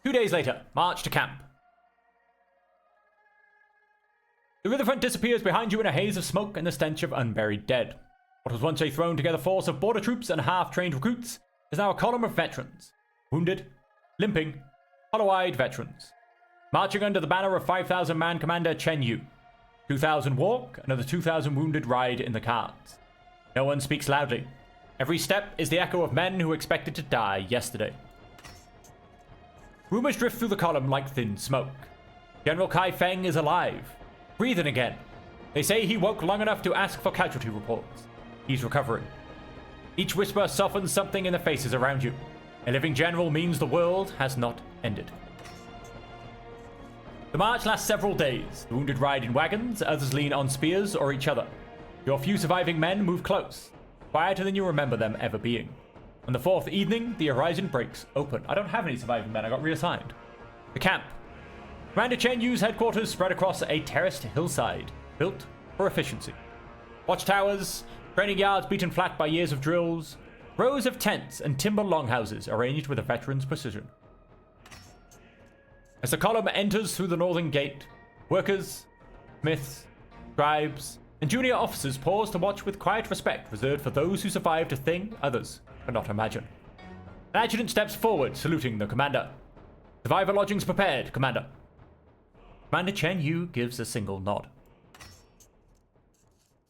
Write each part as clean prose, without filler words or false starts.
2 days later, march to camp. The riverfront disappears behind you in a haze of smoke and the stench of unburied dead. What was once a thrown-together force of border troops and half-trained recruits is now a column of veterans. Wounded, limping, hollow-eyed veterans. Marching under the banner of 5,000-man Commander Chen Yu. 2,000 walk, another 2,000 wounded ride in the carts. No one speaks loudly. Every step is the echo of men who expected to die yesterday. Rumors drift through the column like thin smoke. General Kai Feng is alive, breathing again. They say he woke long enough to ask for casualty reports. He's recovering. Each whisper softens something in the faces around you. A living general means the world has not ended. The march lasts several days. The wounded ride in wagons, others lean on spears or each other. Your few surviving men move close, quieter than you remember them ever being. On the 4th evening, the horizon breaks open. I don't have any surviving men, I got reassigned. The camp. Commander Chen Yu's headquarters spread across a terraced hillside, built for efficiency. Watchtowers, training yards beaten flat by years of drills, rows of tents and timber longhouses arranged with a veteran's precision. As the column enters through the northern gate, workers, smiths, scribes, and junior officers pause to watch with quiet respect reserved for those who survived a thing others cannot imagine. An adjutant steps forward, saluting the commander. Survivor lodgings prepared, Commander. Commander Chen Yu gives a single nod.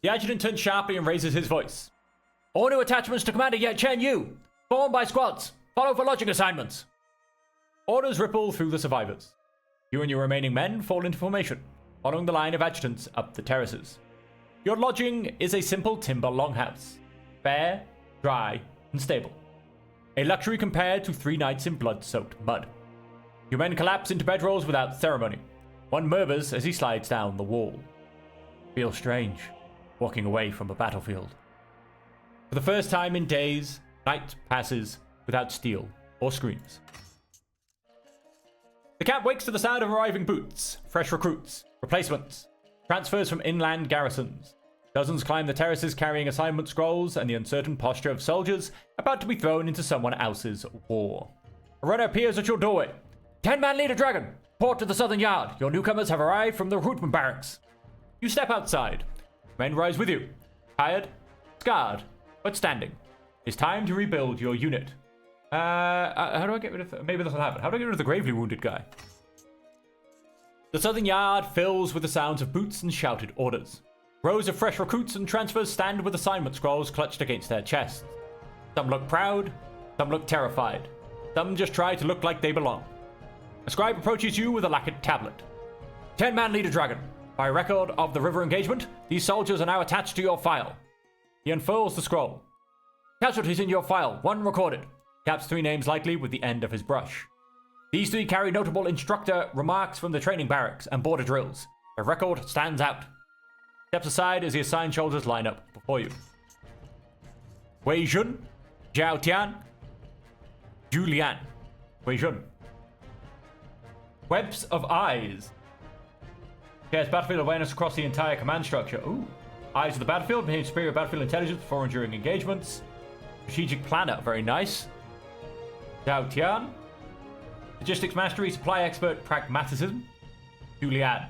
The adjutant turns sharply and raises his voice. All new attachments to Commander Chen Yu. Form by squads. Follow for lodging assignments. Orders ripple through the survivors. You and your remaining men fall into formation, following the line of adjutants up the terraces. Your lodging is a simple timber longhouse. Fair, dry, and stable. A luxury compared to 3 nights in blood-soaked mud. Your men collapse into bedrolls without ceremony. One murmurs as he slides down the wall. Feels strange, walking away from a battlefield. For the first time in days, night passes without steel or screams. The camp wakes to the sound of arriving boots, fresh recruits, replacements, transfers from inland garrisons. Dozens climb the terraces carrying assignment scrolls and the uncertain posture of soldiers about to be thrown into someone else's war. A runner appears at your doorway. 10-man leader dragon, report to the southern yard. Your newcomers have arrived from the recruitment barracks. You step outside. Men rise with you. Tired, scarred, but standing. It's time to rebuild your unit. How do I get rid of... Maybe this will happen. How do I get rid of the gravely wounded guy? The southern yard fills with the sounds of boots and shouted orders. Rows of fresh recruits and transfers stand with assignment scrolls clutched against their chests. Some look proud, some look terrified. Some just try to look like they belong. A scribe approaches you with a lacquered tablet. 10-man leader dragon. By record of the river engagement, these soldiers are now attached to your file. He unfurls the scroll. Casualties in your file, 1 recorded. Caps 3 names lightly with the end of his brush. These 3 carry notable instructor remarks from the training barracks and border drills. Their record stands out. Steps aside as the assigned soldiers line up before you. Wei Jun, Zhao Tian, Julian. Wei Jun. Webs of eyes. Shares battlefield awareness across the entire command structure. Ooh. Eyes of the battlefield, maintain superior battlefield intelligence before and during engagements. Strategic planner, very nice. Zhao Tian. Logistics mastery, supply expert, pragmatism. Julian.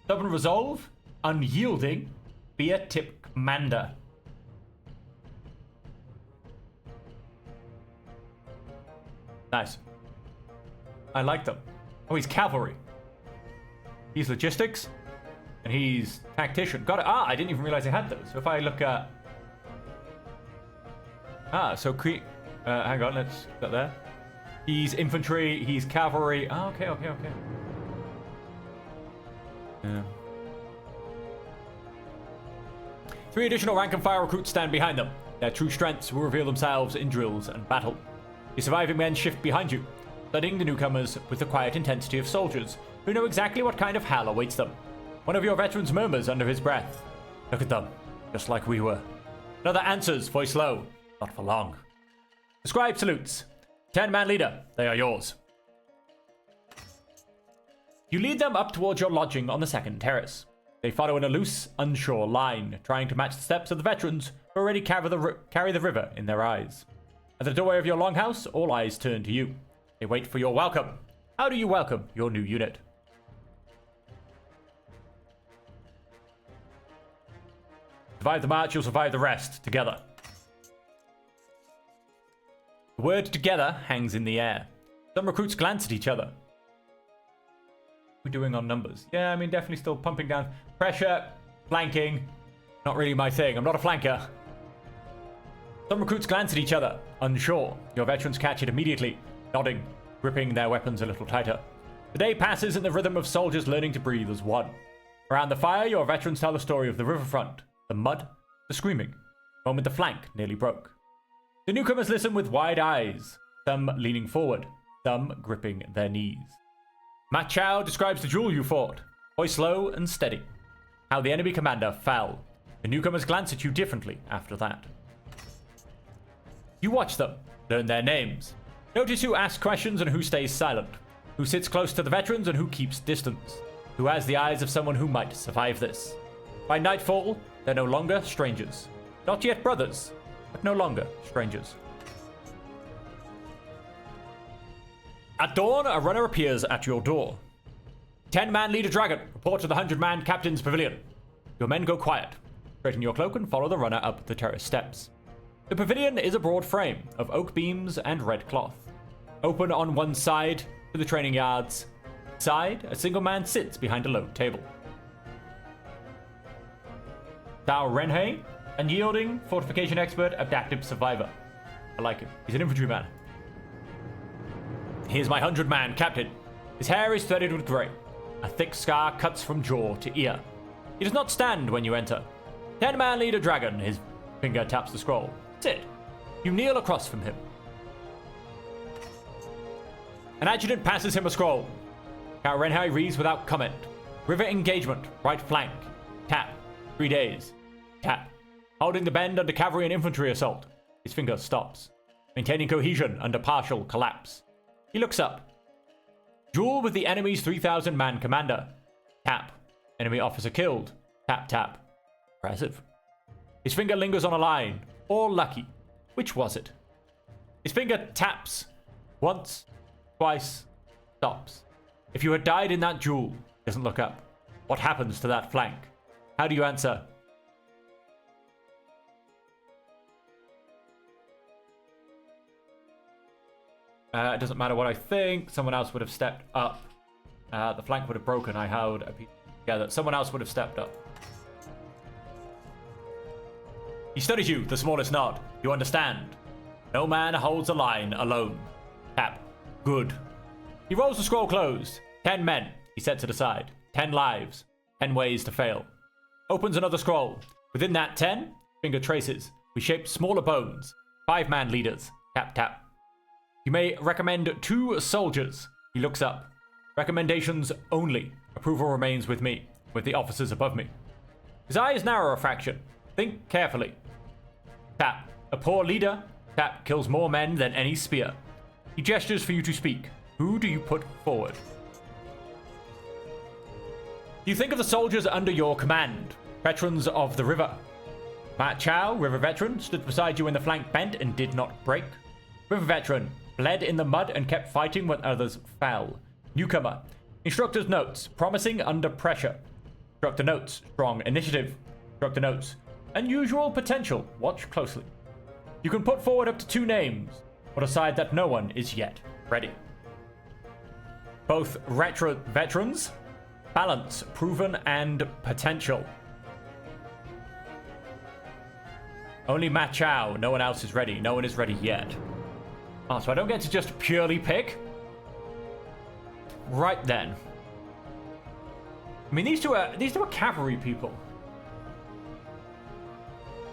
Stubborn resolve, unyielding, beer tip commander. Nice. I like them. Oh, he's cavalry. He's logistics. And he's tactician. Got it. Ah, I didn't even realize I had those. So if I look at... hang on, let's get there. He's infantry, he's cavalry. Oh, okay. Yeah. 3 additional rank and file recruits stand behind them. Their true strengths will reveal themselves in drills and battle. The surviving men shift behind you, studying the newcomers with the quiet intensity of soldiers who know exactly what kind of hell awaits them. One of your veterans murmurs under his breath. Look at them, just like we were. Another answers, voice low. Not for long. The scribe salutes. 10-man leader, they are yours. You lead them up towards your lodging on the second terrace. They follow in a loose, unsure line, trying to match the steps of the veterans who already carry the river in their eyes. At the doorway of your longhouse, all eyes turn to you. They wait for your welcome. How do you welcome your new unit? Survive the march, you'll survive the rest, together. The word together hangs in the air. Some recruits glance at each other. We're doing on numbers. Yeah, I mean, definitely still pumping down pressure, flanking. Not really my thing. I'm not a flanker. Some recruits glance at each other, unsure. Your veterans catch it immediately, nodding, gripping their weapons a little tighter. The day passes in the rhythm of soldiers learning to breathe as one. Around the fire, your veterans tell the story of the riverfront, the mud, the screaming, the moment the flank nearly broke. The newcomers listen with wide eyes, some leaning forward, some gripping their knees. Ma Chao describes the duel you fought, voice low and steady. How the enemy commander fell. The newcomers glance at you differently after that. You watch them, learn their names. Notice who asks questions and who stays silent. Who sits close to the veterans and who keeps distance. Who has the eyes of someone who might survive this. By nightfall, they're no longer strangers. Not yet brothers, but no longer strangers. At dawn, a runner appears at your door. 10-man leader dragon, report to the 100-man captain's pavilion. Your men go quiet. Straighten your cloak and follow the runner up the terrace steps. The pavilion is a broad frame of oak beams and red cloth. Open on one side to the training yards. Side, a single man sits behind a low table. Tao Renhei, unyielding, fortification expert, adaptive survivor. I like him. He's an infantryman. Here's my 100-man captain. His hair is threaded with grey. A thick scar cuts from jaw to ear. He does not stand when you enter. 10-man leader dragon, his finger taps the scroll. Sit. You kneel across from him. An adjutant passes him a scroll. Tao Renhei reads without comment. River engagement, right flank. Tap. 3 days. Tap. Holding the bend under cavalry and infantry assault. His finger stops. Maintaining cohesion under partial collapse. He looks up. Duel with the enemy's 3,000-man commander. Tap. Enemy officer killed. Tap, tap. Impressive. His finger lingers on a line. All lucky. Which was it? His finger taps. Once. Twice. Stops. If you had died in that duel, he doesn't look up. What happens to that flank? How do you answer? It doesn't matter what I think. Someone else would have stepped up. The flank would have broken. I held a piece together. Someone else would have stepped up. He studies you, the smallest nod. You understand. No man holds a line alone. Tap. Good. He rolls the scroll closed. 10 men. He sets it aside. 10 lives. 10 ways to fail. Opens another scroll. Within that 10, finger traces. We shape smaller bones. 5-man leaders. Tap, tap. You may recommend 2 soldiers. He looks up. Recommendations only. Approval remains with me, with the officers above me. His eyes narrow a fraction. Think carefully. Tap. A poor leader. Tap kills more men than any spear. He gestures for you to speak. Who do you put forward? You think of the soldiers under your command. Veterans of the river. Ma Chao, river veteran, stood beside you when the flank bent and did not break. River veteran, bled in the mud and kept fighting when others fell. Newcomer. Instructor's notes, promising under pressure. Instructor notes, strong initiative. Instructor notes, unusual potential, watch closely. You can put forward up to 2 names, or decide that no one is yet ready. Both retro veterans, balance, proven, and potential. Only Ma Chao, no one else is ready. No one is ready yet. Oh, so I don't get to just purely pick? Right then. I mean, these two are cavalry people.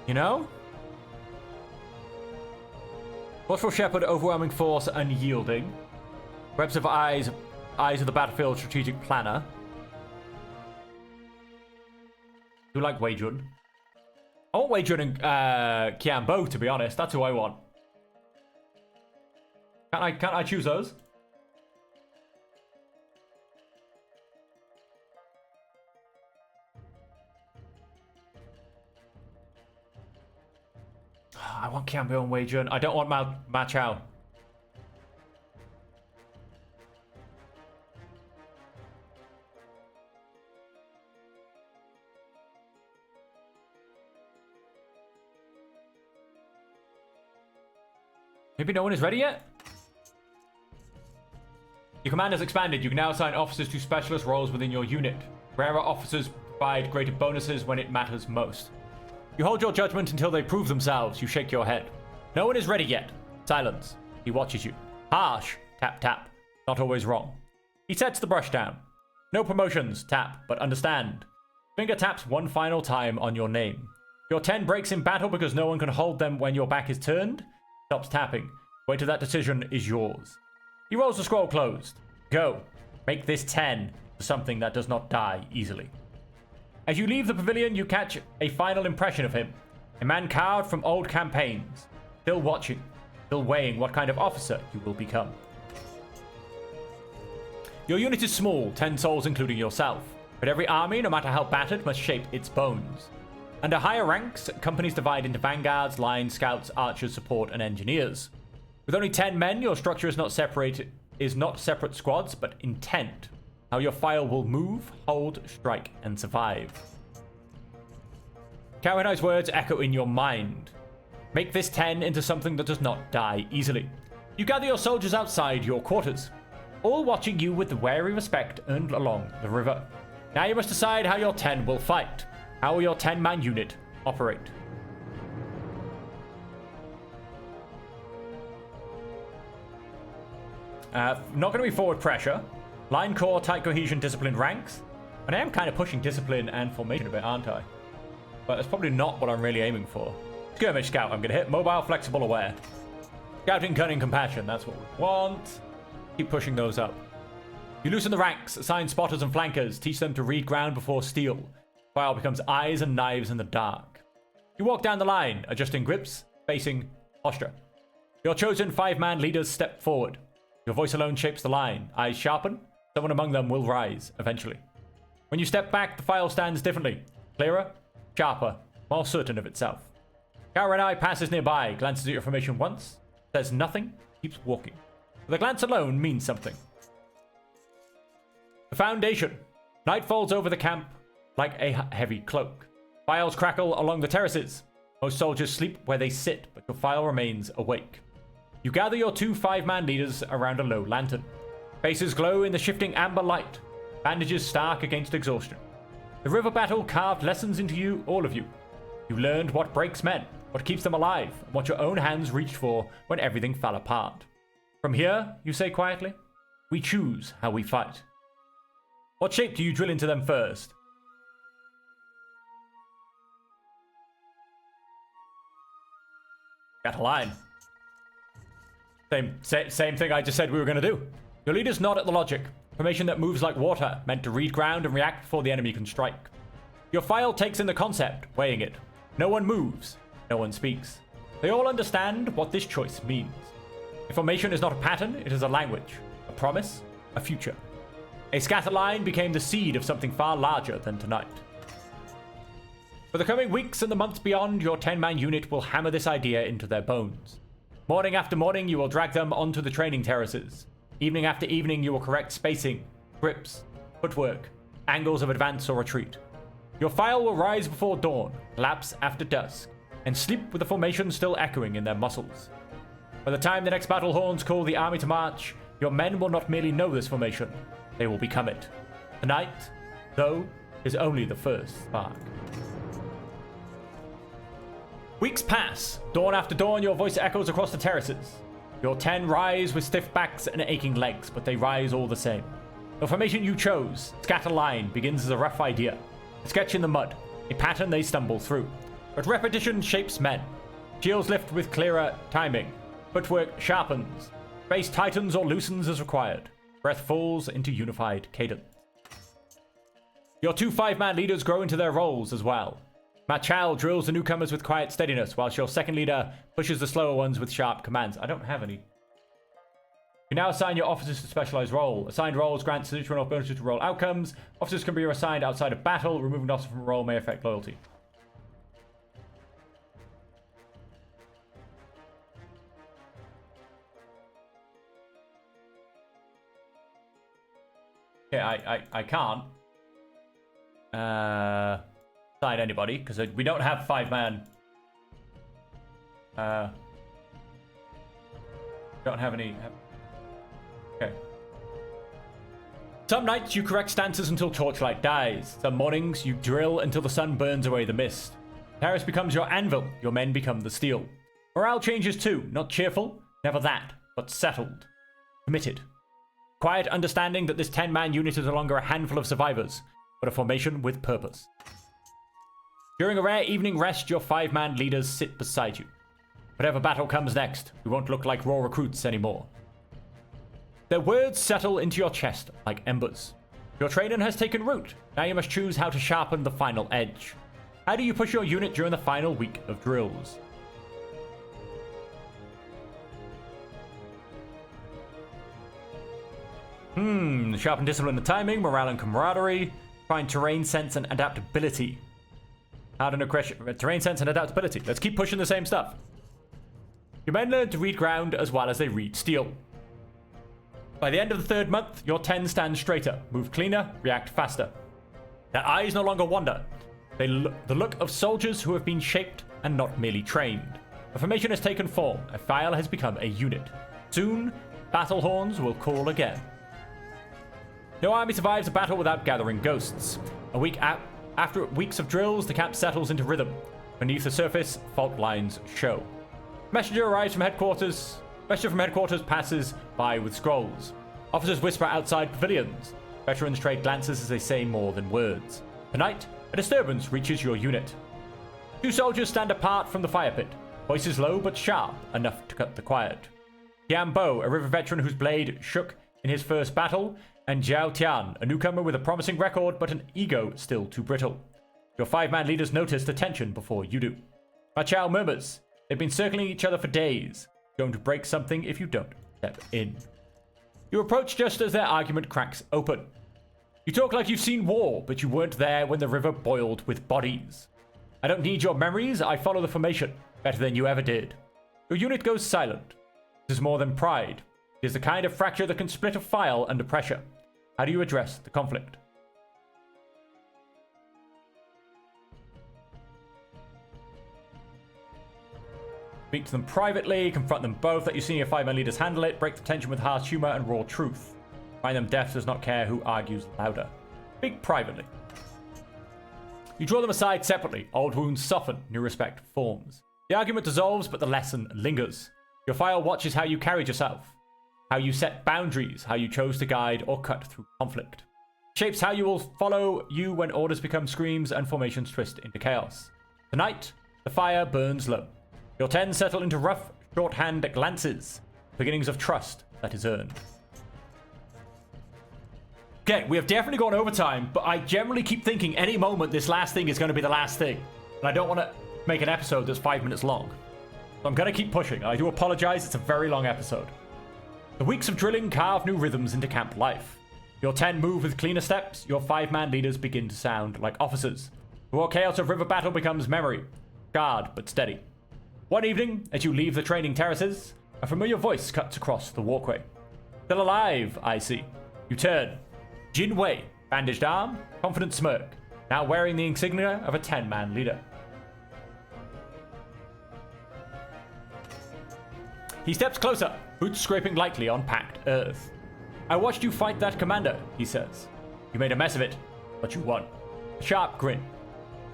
You know? Watchful Shepherd, overwhelming force, unyielding. Reps of eyes of the battlefield, strategic planner. Do like Wei Jun. I want Wei Jun and Qian Bo, to be honest. That's who I want. Can't I choose those? I want Qian Bo and Wei Jun. I don't want Ma Chao. Maybe no one is ready yet? Your command has expanded. You can now assign officers to specialist roles within your unit. Rarer officers provide greater bonuses when it matters most. You hold your judgment until they prove themselves. You shake your head. No one is ready yet. Silence. He watches you. Harsh. Tap, tap. Not always wrong. He sets the brush down. No promotions. Tap, but understand. Finger taps one final time on your name. Your 10 breaks in battle because no one can hold them when your back is turned. Stops tapping. Weight of that decision is yours. He rolls the scroll closed. Go. Make this 10 something that does not die easily. As you leave the pavilion, you catch a final impression of him. A man carved from old campaigns. Still watching. Still weighing what kind of officer you will become. Your unit is small, 10 souls including yourself. But every army, no matter how battered, must shape its bones. Under higher ranks, companies divide into vanguards, lines, scouts, archers, support, and engineers. With only 10 men, your structure is not separate squads, but intent. How your file will move, hold, strike, and survive. Karenai's words echo in your mind. Make this 10 into something that does not die easily. You gather your soldiers outside your quarters, all watching you with the wary respect earned along the river. Now you must decide how your 10 will fight. How will your 10-man unit operate? Not going to be forward pressure. Line core, tight cohesion, disciplined ranks. And I am kind of pushing discipline and formation a bit, aren't I? But that's probably not what I'm really aiming for. Skirmish scout, I'm going to hit. Mobile, flexible, aware. Scouting, cunning, compassion. That's what we want. Keep pushing those up. You loosen the ranks, assign spotters and flankers, teach them to read ground before steel. Fire becomes eyes and knives in the dark. You walk down the line, adjusting grips, spacing, posture. Your chosen 5-man leaders step forward. Your voice alone shapes the line. Eyes sharpen. Someone among them will rise, eventually. When you step back, the file stands differently. Clearer, sharper, more certain of itself. Karenai passes nearby, glances at your formation once, says nothing, keeps walking. But the glance alone means something. The foundation. Night falls over the camp like a heavy cloak. Files crackle along the terraces. Most soldiers sleep where they sit, but your file remains awake. You gather your 2 5-man leaders around a low lantern. Faces glow in the shifting amber light. Bandages stark against exhaustion. The river battle carved lessons into you, all of you. You learned what breaks men, what keeps them alive, and what your own hands reached for when everything fell apart. From here, you say quietly, we choose how we fight. What shape do you drill into them first? Got a line. Same thing I just said we were going to do. Your leaders nod at the logic. Formation that moves like water, meant to read ground and react before the enemy can strike. Your file takes in the concept, weighing it. No one moves. No one speaks. They all understand what this choice means. Information is not a pattern, it is a language. A promise, a future. A scatter line became the seed of something far larger than tonight. For the coming weeks and the months beyond, your 10-man unit will hammer this idea into their bones. Morning after morning, you will drag them onto the training terraces. Evening after evening, you will correct spacing, grips, footwork, angles of advance or retreat. Your file will rise before dawn, collapse after dusk, and sleep with the formation still echoing in their muscles. By the time the next battle horns call the army to march, your men will not merely know this formation, they will become it. Tonight, though, is only the first spark. Weeks pass. Dawn after dawn, your voice echoes across the terraces. Your 10 rise with stiff backs and aching legs, but they rise all the same. The formation you chose, scatter line, begins as a rough idea. A sketch in the mud, a pattern they stumble through. But repetition shapes men. Shields lift with clearer timing. Footwork sharpens. Space tightens or loosens as required. Breath falls into unified cadence. Your 2 5-man leaders grow into their roles as well. Machal drills the newcomers with quiet steadiness, whilst your second leader pushes the slower ones with sharp commands. I don't have any. You now assign your officers to specialized role. Assigned roles grant situational bonuses to role outcomes. Officers can be assigned outside of battle. Removing an officer from a role may affect loyalty. Yeah, I can't assign anybody because we don't have 5-man. Don't have any. Okay. Some nights you correct stances until torchlight dies. Some mornings you drill until the sun burns away the mist. Terrace becomes your anvil, your men become the steel. Morale changes too, not cheerful, never that, but settled. Committed. Quiet understanding that this 10-man unit is no longer a handful of survivors, but a formation with purpose. During a rare evening rest, your 5-man leaders sit beside you. Whatever battle comes next, we won't look like raw recruits anymore. Their words settle into your chest like embers. Your training has taken root. Now you must choose how to sharpen the final edge. How do you push your unit during the final week of drills? Sharpen discipline and timing, morale and camaraderie. Find terrain sense and adaptability. How to know terrain sense and adaptability. Let's keep pushing the same stuff. Your men learn to read ground as well as they read steel. By the end of the 3rd month, your 10 stand straighter, move cleaner, react faster. Their eyes no longer wander. The look of soldiers who have been shaped and not merely trained. A formation has taken form. A file has become a unit. Soon, battle horns will call again. No army survives a battle without gathering ghosts. After weeks of drills, the camp settles into rhythm. Beneath the surface, fault lines show. Messenger arrives from headquarters. Messenger from headquarters passes by with scrolls. Officers whisper outside pavilions. Veterans trade glances as they say more than words. Tonight, a disturbance reaches your unit. 2 soldiers stand apart from the fire pit. Voices low but sharp, enough to cut the quiet. Tian Bo, a river veteran whose blade shook in his first battle, and Jiao Tian, a newcomer with a promising record but an ego still too brittle. Your 5-man leaders notice the tension before you do. Ma Chao murmurs. They've been circling each other for days. Going to break something if you don't step in. You approach just as their argument cracks open. You talk like you've seen war, but you weren't there when the river boiled with bodies. I don't need your memories, I follow the formation, better than you ever did. Your unit goes silent. This is more than pride. It is the kind of fracture that can split a file under pressure. How do you address the conflict? Speak to them privately, confront them both, let your senior 5-man leaders handle it, break the tension with harsh humor and raw truth. Find them deaf does not care who argues louder. Speak privately. You draw them aside separately. Old wounds soften, new respect forms. The argument dissolves, but the lesson lingers. Your file watches how you carried yourself, how you set boundaries, how you chose to guide or cut through conflict. Shapes how you will follow you when orders become screams and formations twist into chaos. Tonight, the fire burns low. Your 10 settle into rough, shorthand glances, beginnings of trust that is earned. Okay, we have definitely gone overtime, but I generally keep thinking any moment this last thing is going to be the last thing. And I don't want to make an episode that's 5 minutes long. So I'm going to keep pushing. I do apologize, it's a very long episode. The weeks of drilling carve new rhythms into camp life. Your 10 move with cleaner steps, your 5-man leaders begin to sound like officers. The raw chaos of river battle becomes memory. Guard, but steady. One evening, as you leave the training terraces, a familiar voice cuts across the walkway. Still alive, I see. You turn. Jin Wei, bandaged arm, confident smirk, now wearing the insignia of a 10-man leader. He steps closer, boots scraping lightly on packed earth. I watched you fight that commander, he says. You made a mess of it, but you won. A sharp grin.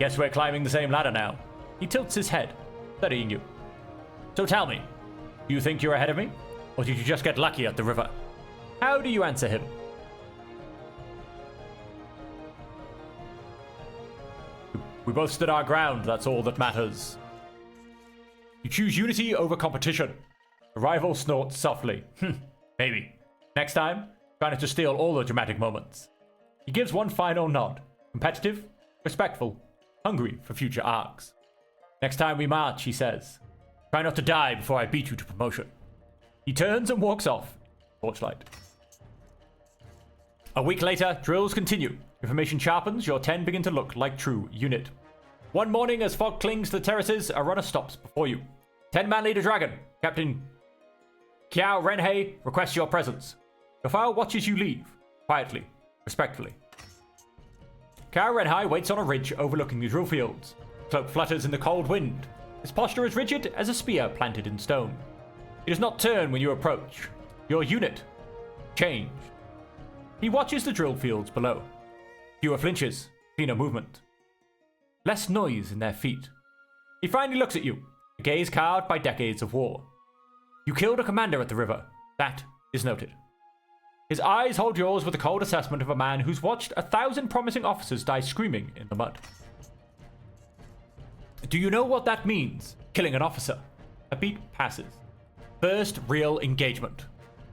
Guess we're climbing the same ladder now. He tilts his head, studying you. So tell me, do you think you're ahead of me? Or did you just get lucky at the river? How do you answer him? We both stood our ground, that's all that matters. You choose unity over competition. The rival snorts softly. Maybe. Next time, try not to steal all the dramatic moments. He gives one final nod. Competitive, respectful, hungry for future arcs. Next time we march, he says. Try not to die before I beat you to promotion. He turns and walks off. Torchlight. A week later, drills continue. Information sharpens, your 10 begin to look like true unit. One morning, as fog clings to the terraces, a runner stops before you. 10-man leader dragon, Captain Kiao Renhei, requests your presence. Your file watches you leave, quietly, respectfully. Kiao Renhei waits on a ridge overlooking the drill fields. Cloak flutters in the cold wind. His posture is rigid as a spear planted in stone. He does not turn when you approach. Your unit changed. He watches the drill fields below. Fewer flinches, cleaner movement. Less noise in their feet. He finally looks at you, a gaze carved by decades of war. You killed a commander at the river. That is noted. His eyes hold yours with a cold assessment of a man who's watched 1,000 promising officers die screaming in the mud. Do you know what that means? Killing an officer. A beat passes. First real engagement.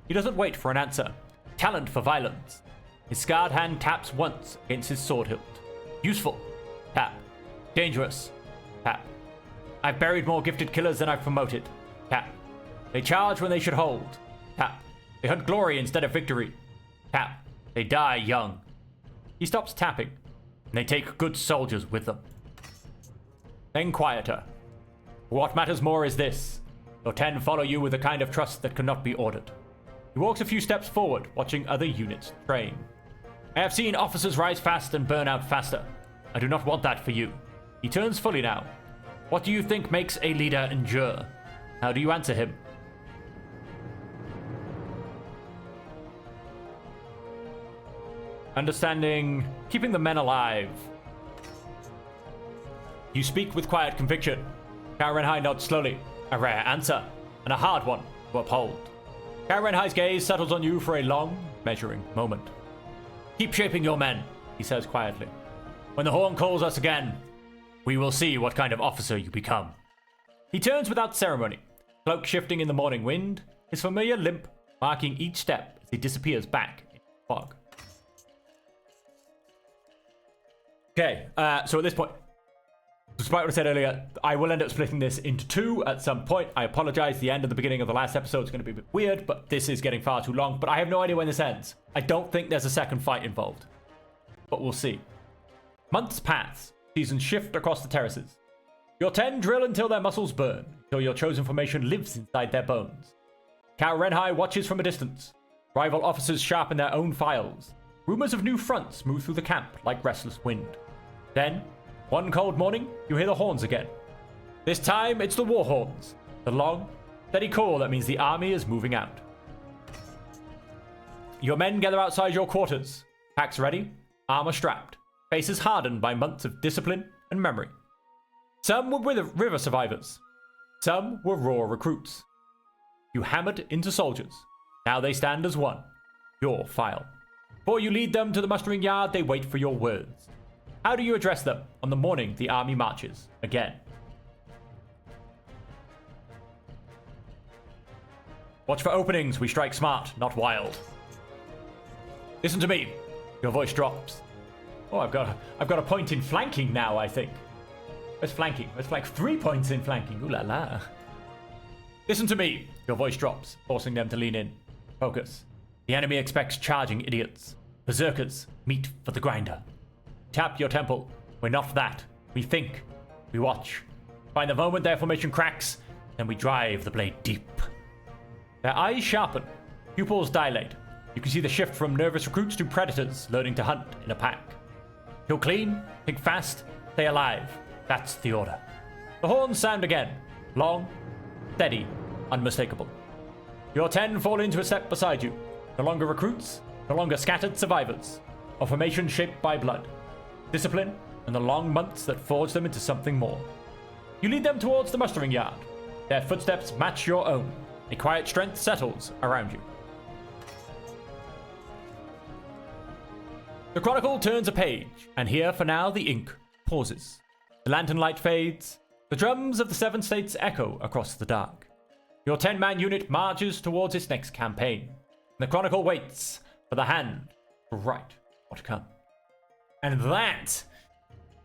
He doesn't wait for an answer. Talent for violence. His scarred hand taps once against his sword hilt. Useful. Tap. Dangerous. Tap. I've buried more gifted killers than I've promoted. Tap. They charge when they should hold. Tap. They hunt glory instead of victory. Tap. They die young. He stops tapping, and they take good soldiers with them. Then quieter. What matters more is this. Your 10 follow you with a kind of trust that cannot be ordered. He walks a few steps forward, watching other units train. I have seen officers rise fast and burn out faster. I do not want that for you. He turns fully now. What do you think makes a leader endure? How do you answer him? Understanding, keeping the men alive. You speak with quiet conviction. Karenhai nods slowly, a rare answer, and a hard one to uphold. Karenhai's gaze settles on you for a long, measuring moment. Keep shaping your men, he says quietly. When the horn calls us again, we will see what kind of officer you become. He turns without ceremony, cloak shifting in the morning wind, his familiar limp marking each step as he disappears back into the fog. Okay, so at this point, despite what I said earlier, I will end up splitting this into two at some point. I apologize, the end of the beginning of the last episode is going to be a bit weird, but this is getting far too long. But I have no idea when this ends. I don't think there's a second fight involved, but we'll see. Months pass, seasons shift across the terraces. Your 10 drill until their muscles burn, until your chosen formation lives inside their bones. Karenhai watches from a distance. Rival officers sharpen their own files. Rumors of new fronts move through the camp like restless wind. Then, one cold morning, you hear the horns again. This time, it's the war horns. The long, steady call that means the army is moving out. Your men gather outside your quarters. Packs ready, armor strapped, faces hardened by months of discipline and memory. Some were river survivors. Some were raw recruits. You hammered into soldiers. Now they stand as one. Your file. Before you lead them to the mustering yard, they wait for your words. How do you address them on the morning the army marches again? Watch for openings, we strike smart, not wild. Listen to me. Your voice drops. Oh, I've got a point in flanking now, I think. Where's flanking? Where's flank? 3 points in flanking. Ooh la la. Listen to me. Your voice drops, forcing them to lean in. Focus. The enemy expects charging idiots. Berserkers, meat for the grinder. Tap your temple. We're not that. We think. We watch. Find the moment their formation cracks, then we drive the blade deep. Their eyes sharpen. Pupils dilate. You can see the shift from nervous recruits to predators learning to hunt in a pack. Kill clean, think fast, stay alive. That's the order. The horns sound again. Long, steady, unmistakable. Your 10 fall into a step beside you. No longer recruits, no longer scattered survivors. A formation shaped by blood. Discipline, and the long months that forge them into something more. You lead them towards the mustering yard. Their footsteps match your own. A quiet strength settles around you. The chronicle turns a page, and here for now the ink pauses. The lantern light fades. The drums of the 7 states echo across the dark. Your 10-man unit marches towards its next campaign. And the chronicle waits for the hand to write what to come. And that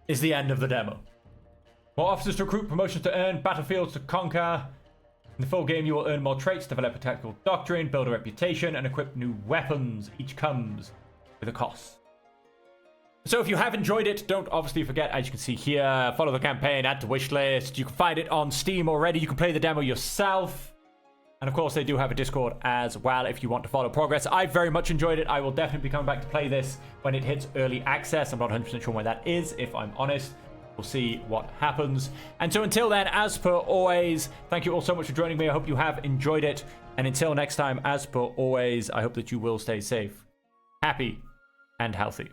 is the end of the demo. More officers to recruit, promotions to earn, battlefields to conquer. In the full game, you will earn more traits, develop a tactical doctrine, build a reputation, and equip new weapons. Each comes with a cost. So if you have enjoyed it, don't obviously forget, as you can see here, follow the campaign, add to wishlist. You can find it on Steam already. You can play the demo yourself. And of course, they do have a Discord as well if you want to follow progress. I very much enjoyed it. I will definitely be coming back to play this when it hits early access. I'm not 100% sure when that is, if I'm honest. We'll see what happens. And so until then, as per always, thank you all so much for joining me. I hope you have enjoyed it. And until next time, as per always, I hope that you will stay safe, happy, and healthy.